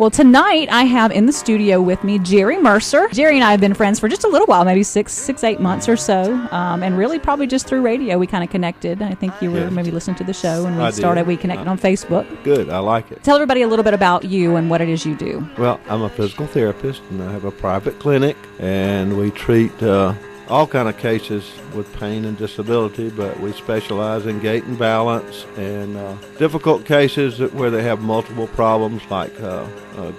Well, tonight I have in the studio with me Jerry Mercer. Jerry and I have been friends for just a little while, maybe 8 months or so, and really probably just through radio we kind of connected. I think you were maybe listening to the show, and we connected on Facebook. Good, I like it. Tell everybody a little bit about you and what it is you do. Well, I'm a physical therapist, and I have a private clinic, and we treat all kind of cases with pain and disability, but we specialize in gait and balance and difficult cases where they have multiple problems like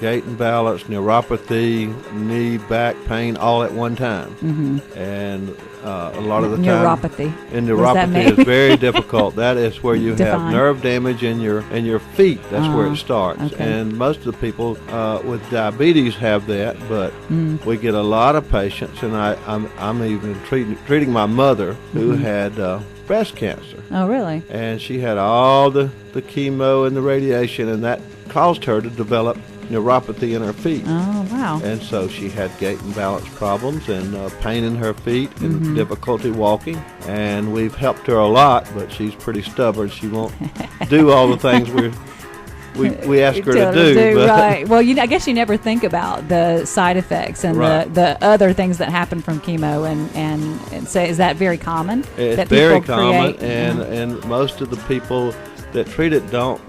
gait and balance, neuropathy, knee, back pain, all at one time. Mm-hmm. And a lot of the neuropathy. time, and neuropathy is very difficult. That is where you have nerve damage in your feet. That's where it starts. Okay. And most of the people with diabetes have that, but we get a lot of patients, and I'm even treating my mother who had breast cancer. Oh, really? And she had all the chemo and the radiation, and that caused her to develop neuropathy in her feet. Oh, wow. And so she had gait and balance problems and pain in her feet and difficulty walking. And we've helped her a lot, but she's pretty stubborn. She won't do all the things we ask her to do. Right. Well, I guess you never think about the side effects and the other things that happen from chemo. And so is that very common? It's very common, and most of the people that treat it don't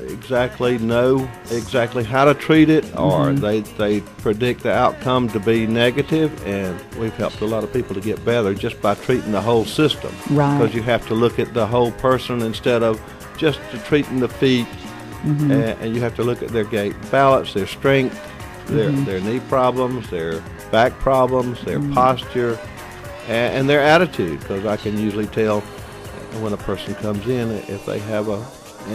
exactly know exactly how to treat it, or they predict the outcome to be negative, and we've helped a lot of people to get better just by treating the whole system. Right. Because you have to look at the whole person instead of just treating the feet, and you have to look at their gait, balance, their strength, their knee problems, their back problems, their posture, and their attitude, because I can usually tell when a person comes in if they have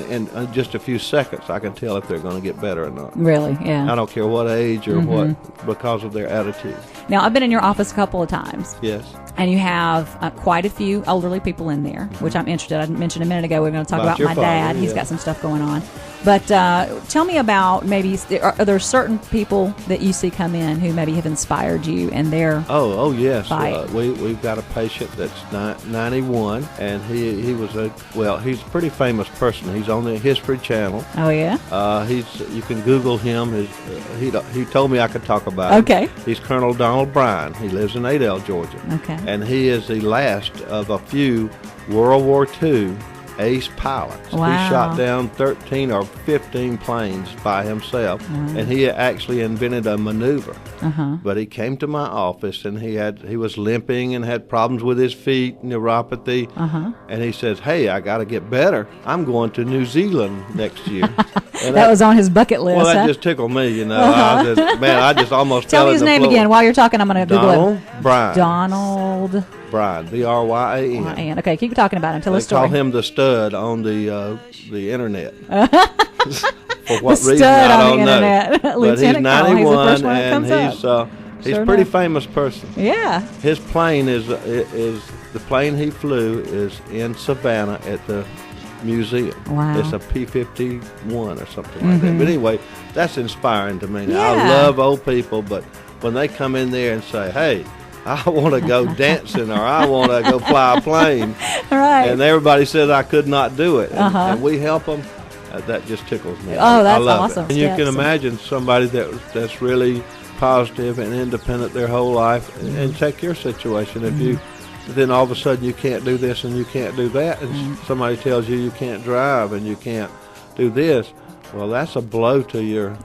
in just a few seconds, I can tell if they're going to get better or not. Really? Yeah. I don't care what age or what, because of their attitude. Now, I've been in your office a couple of times. Yes. And you have quite a few elderly people in there, which I'm interested. I mentioned a minute ago we're going to talk about my dad. He's got some stuff going on. But tell me about maybe, are there certain people that you see come in who maybe have inspired you in their Oh yes. fight? We've got a patient that's 91, and he's a pretty famous person. He's on the History Channel. Oh, yeah? You can Google him. He told me I could talk about him. Okay. He's Colonel Donald Bryan. He lives in Adel, Georgia. Okay. And he is the last of a few World War II ace pilots. Wow. He shot down 13 or 15 planes by himself, and he actually invented a maneuver. But he came to my office, and he was limping and had problems with his feet, neuropathy, and he says, "Hey, I got to get better. I'm going to New Zealand next year." And that was on his bucket list. Well, that just tickled me, I just almost tell me his name again while you're talking. I'm going to Google it. Donald Bryan, Bryan. Okay, keep talking about him. Tell us a story. They call him the stud on the internet. For what the reason, stud I on don't the know. internet. But Lieutenant he's 91, Colonel. He's the first one that and comes he's a pretty famous person. Yeah. His plane is the plane he flew is in Savannah at the museum. Wow. It's a P-51 or something like that. But anyway, that's inspiring to me. Yeah. I love old people, but when they come in there and say, "Hey, I want to go dancing," or "I want to go fly a plane," right, and everybody says I could not do it, and we help them, that just tickles me. Oh, that's I love awesome. it. And you can imagine somebody that's really positive and independent their whole life, and take your situation. If you then all of a sudden you can't do this and you can't do that, and somebody tells you can't drive and you can't do this, well, that's a blow to your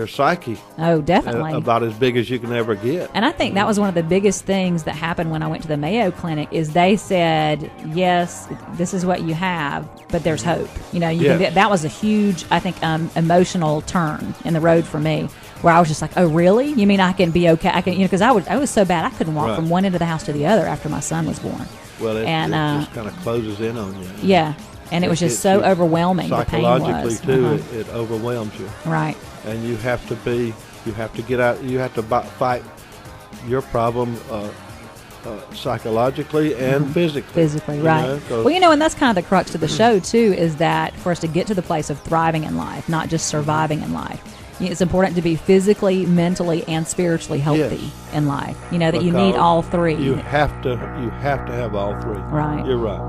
psyche. Oh, definitely. About as big as you can ever get. And I think that was one of the biggest things that happened when I went to the Mayo Clinic is they said, yes, this is what you have, but there's hope. You can, that was a huge, I think, emotional turn in the road for me, where I was just like, oh, really? You mean I can be okay? I can, because I was so bad I couldn't walk from one end of the house to the other after my son was born. Well, it just kind of closes in on you. Yeah. And it was just so overwhelming. Psychologically, too, it overwhelms you. Right. And you have to get out, you have to fight your problem psychologically and physically. Physically, right. Well, and that's kind of the crux of the show, too, is that for us to get to the place of thriving in life, not just surviving in life. It's important to be physically, mentally, and spiritually healthy in life. That you need all three. You have to have all three. Right. You're right.